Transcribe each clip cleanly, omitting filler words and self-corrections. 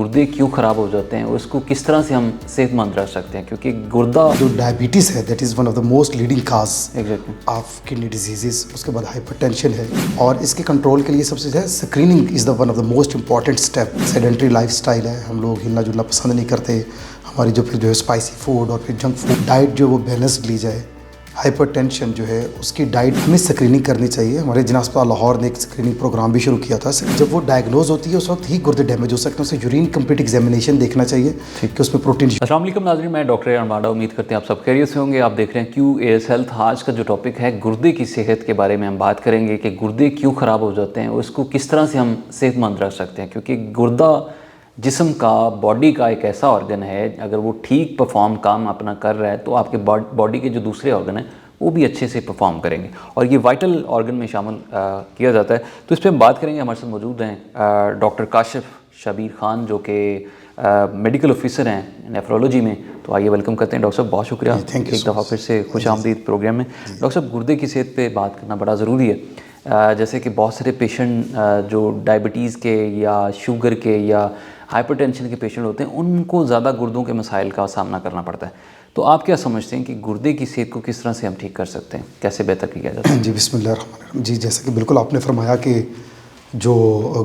गुर्दे क्यों ख़राब हो जाते हैं और उसको किस तरह से हम सेहतमंद रख सकते हैं, क्योंकि गुर्दा जो डायबिटीज़ है that is one of the most leading cause exactly of kidney diseases. उसके बाद हाइपरटेंशन है, और इसके कंट्रोल के लिए सबसे ज़्यादा screening is the one of the most important step. Sedentary lifestyle है, हम लोग हिलना जुलना पसंद नहीं करते, हमारी जो फिर जो है स्पाइसी फूड और फिर जंक फूड डाइट जो वो बैलेंस्ड ली जाए। हाइपरटेंशन जो है उसकी डाइट हमें स्क्रीनिंग करनी चाहिए। हमारे जिला अस्पताल लाहौर ने एक स्क्रीनिंग प्रोग्राम भी शुरू किया था। जब वो डायग्नोज होती है उस वक्त ही गुर्दे डैमेज हो सकते हैं, उसे यूरिन कंप्लीट एग्जामिनेशन देखना चाहिए कि उसमें प्रोटीन। अस्सलाम वालेकुम नाज़रीन, मैं डॉक्टर अरमाडा, उम्मीद करते हैं आप सब खैरियत से होंगे। आप देख रहे हैं QAS हेल्थ। आज का जो टॉपिक है गुर्दे की सेहत के बारे में हम बात करेंगे कि गुर्दे क्यों ख़राब हो जाते हैं और उसको किस तरह से हम सेहतमंद रख सकते हैं, क्योंकि गुर्दा जिस्म का, बॉडी का एक ऐसा ऑर्गन है, अगर वो ठीक परफॉर्म काम अपना कर रहा है तो आपके बॉडी के जो दूसरे ऑर्गन हैं वो भी अच्छे से परफॉर्म करेंगे और ये वाइटल ऑर्गन में शामिल किया जाता है। तो इस पर हम बात करेंगे। हमारे साथ मौजूद हैं डॉक्टर काशिफ शबीर खान, जो कि मेडिकल ऑफिसर हैं नेफ्रोलॉजी में। तो आइए वेलकम करते हैं डॉक्टर साहब, बहुत शुक्रिया एक दफ़ा फिर से खुश आमदीद प्रोग्राम में। डॉक्टर साहब, गुर्दे की सेहत पे बात करना बड़ा ज़रूरी है। जैसे कि बहुत सारे पेशेंट जो डायबिटीज़ के या शुगर के या हाइपरटेंशन के पेशेंट होते हैं, उनको ज़्यादा गुर्दों के मसाइल का सामना करना पड़ता है। तो आप क्या समझते हैं कि गुर्दे की सेहत को किस तरह से हम ठीक कर सकते हैं, कैसे बेहतर किया जाता है? जी बिस्मिल्लाह जी, जैसा कि बिल्कुल आपने फरमाया कि जो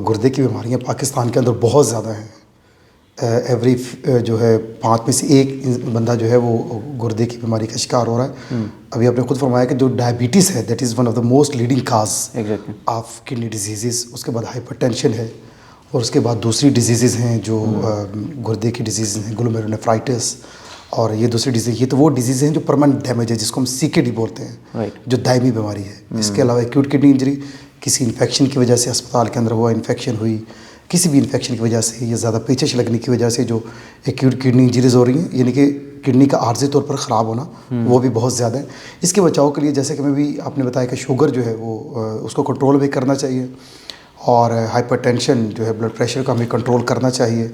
गुर्दे की बीमारियां पाकिस्तान के अंदर बहुत ज़्यादा हैं। एवरी जो है 5 में से 1 बंदा जो है वो गुर्दे की बीमारी का शिकार हो रहा है। अभी आपने खुद फरमाया कि जो डायबिटीज़ है that is one of the most leading cause of kidney disease. उसके बाद हाइपरटेंशन है, और उसके बाद दूसरी डिजीज़ हैं जो गुर्दे की डिजीज़ हैं, ग्लोमेरुलोनेफ्राइटिस, और ये दूसरी डिजीज़, ये तो वो डिजीज़ हैं जो परमानेंट डैमेज है, जिसको हम CKD बोलते हैं, जो दायमी बीमारी है। इसके अलावा एक्यूट किडनी इंजरी, किसी इन्फेक्शन की वजह से अस्पताल के अंदर हुआ इन्फेक्शन हुई, किसी भी इन्फेक्शन की वजह से या ज़्यादा पेचिश लगने की वजह से जो एक्यूट किडनी इंजरीज हो रही हैं, यानी कि किडनी का आर्जी तौर पर ख़राब होना, वो भी बहुत ज़्यादा है। इसके बचाव के लिए जैसे कि मैं भी आपने बताया कि शुगर जो है वो उसको कंट्रोल भी करना चाहिए, और हाइपरटेंशन जो है ब्लड प्रेशर को हमें कंट्रोल करना चाहिए,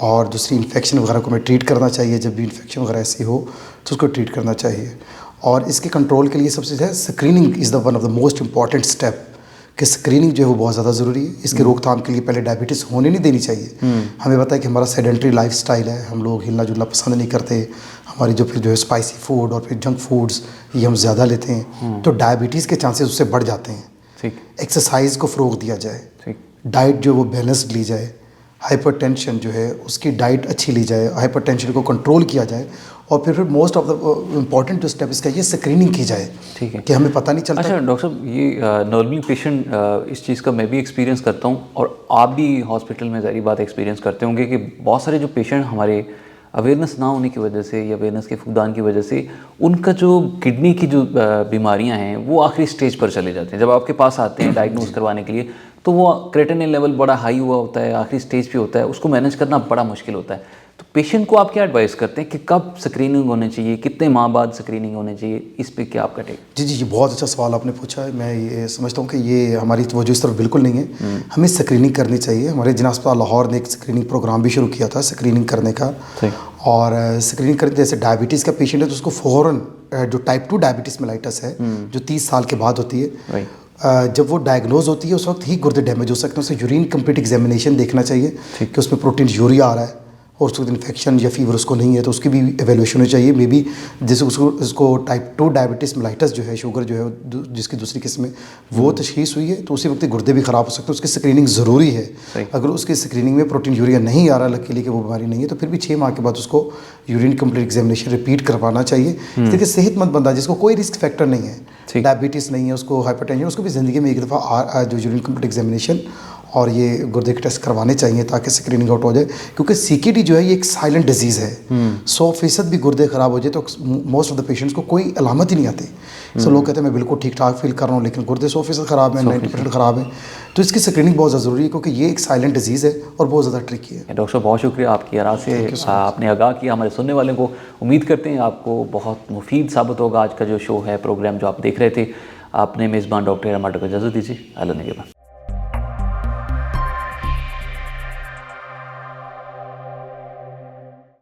और दूसरी इन्फेक्शन वगैरह को हमें ट्रीट करना चाहिए। जब भी इन्फेक्शन वगैरह ऐसी हो तो उसको ट्रीट करना चाहिए। और इसके कंट्रोल के लिए सबसे ज़्यादा screening is the one of the most important step, कि स्क्रीनिंग जो है वो बहुत ज़्यादा ज़रूरी है। इसके रोकथाम के लिए पहले डायबिटीज़ होने नहीं देनी चाहिए। हमें पता है कि हमारा सेडेंट्री लाइफस्टाइल है, हम लोग हिलना जुलना पसंद नहीं करते, हमारी जो फिर जो है स्पाइसी फूड और फिर जंक फूड्स ये हम ज़्यादा लेते हैं, तो डायबिटीज़ के चांसेस उससे बढ़ जाते हैं। एक्सरसाइज को फ़रोग दिया जाए, डाइट जो वो बैलेंस्ड ली जाए, हाइपरटेंशन जो है उसकी डाइट अच्छी ली जाए, हाइपरटेंशन को कंट्रोल किया जाए, और फिर मोस्ट ऑफ द इम्पॉर्टेंट जो स्टेप इसका ये स्क्रीनिंग की जाए। ठीक है कि हमें पता नहीं चलता। अच्छा डॉक्टर साहब, ये नॉर्मली पेशेंट इस चीज़ का मैं भी एक्सपीरियंस करता हूँ और आप भी हॉस्पिटल में ज़ाहिर बात एक्सपीरियंस करते होंगे कि बहुत सारे जो पेशेंट हमारे अवेयरनेस ना होने की वजह से या अवेयरनेस के फुकदान की वजह से उनका जो किडनी की जो बीमारियां हैं वो आखिरी स्टेज पर चले जाते हैं। जब आपके पास आते हैं डायग्नोज करवाने के लिए तो वो क्रेटिनिन लेवल बड़ा हाई हुआ होता है, आखिरी स्टेज पे होता है, उसको मैनेज करना बड़ा मुश्किल होता है। तो पेशेंट को आप क्या एडवाइस करते हैं कि कब स्क्रीनिंग होनी चाहिए, कितने माह बाद स्क्रीनिंग होनी चाहिए, इस पे क्या आपका टेक? जी जी, ये बहुत अच्छा सवाल आपने पूछा है। मैं ये समझता हूँ कि ये हमारी तवज्जो इस तरफ बिल्कुल नहीं है। हमें स्क्रीनिंग करनी चाहिए। हमारे जिला अस्पताल लाहौर ने एक स्क्रीनिंग प्रोग्राम भी शुरू किया था स्क्रीनिंग करने का, और स्क्रीनिंग करते जैसे डायबिटीज़ का पेशेंट है तो उसको फ़ौरन जो टाइप 2 डायबिटीज़ मेलाइटस है जो 30 साल के बाद होती है, जब वो डायग्नोज होती है उस वक्त ही गुर्दे डैमेज हो सकते हैं। उसे यूरिन कंप्लीट एग्जामिनेशन देखना चाहिए कि उसमें प्रोटीन यूरिया आ रहा है, और उसको इन्फेक्शन या फीवर उसको नहीं है तो उसकी भी एवेल्यूशन होनी चाहिए। मे बी जैसे उसको टाइप 2 डायबिटीज़ मेलाइटस जो है, शुगर जो है जिसकी दूसरी किस्म है, वो तशखीस हुई है तो उसी वक्त गुर्दे भी ख़राब हो सकते हैं। उसकी स्क्रीनिंग ज़रूरी है। अगर उसकी स्क्रीनिंग में प्रोटीन यूरिया नहीं आ रहा लकीली कि वो बीमारी नहीं है, तो फिर भी 6 माह के बाद उसको यूरिन कंप्लीट एग्जामिनेशन रिपीट करवाना चाहिए। क्योंकि सेहतमंद बंदा जिसको कोई रिस्क फैक्टर नहीं है, डायबिटीज़ नहीं है, उसको हाइपरटेंशन, उसको भी ज़िंदगी में एक दफ़ा जो यूरिन कंप्लीट एग्जामिनेशन और ये गुर्दे के टेस्ट करवाने चाहिए ताकि स्क्रीनिंग आउट हो जाए। क्योंकि CKD जो है ये एक साइलेंट डिजीज़ है। 100% भी गुर्दे ख़राब हो जाए तो मोस्ट ऑफ द पेशेंट्स को कोई अलामत ही नहीं आती। सब लोग कहते हैं मैं बिल्कुल ठीक ठाक फील कर रहा हूँ, लेकिन गुर्दे 100% ख़राब है, 90% ख़राब है। तो इसकी स्क्रीनिंग बहुत ज़्यादा ज़रूरी है, क्योंकि ये एक साइलेंट डिजीज़ है और बहुत ज़्यादा ट्रिकी है। डॉक्टर साहब, बहुत शुक्रिया आपकी आरा से आपने आगाह किया हमारे सुनने वालों को। उम्मीद करते हैं आपको बहुत मुफीद साबित होगा आज का जो शो है, प्रोग्राम जो आप देख रहे थे। आपने मेज़बान डॉक्टर अरमाडा को इजाज़त दीजिए। अल्लाह निगहबान।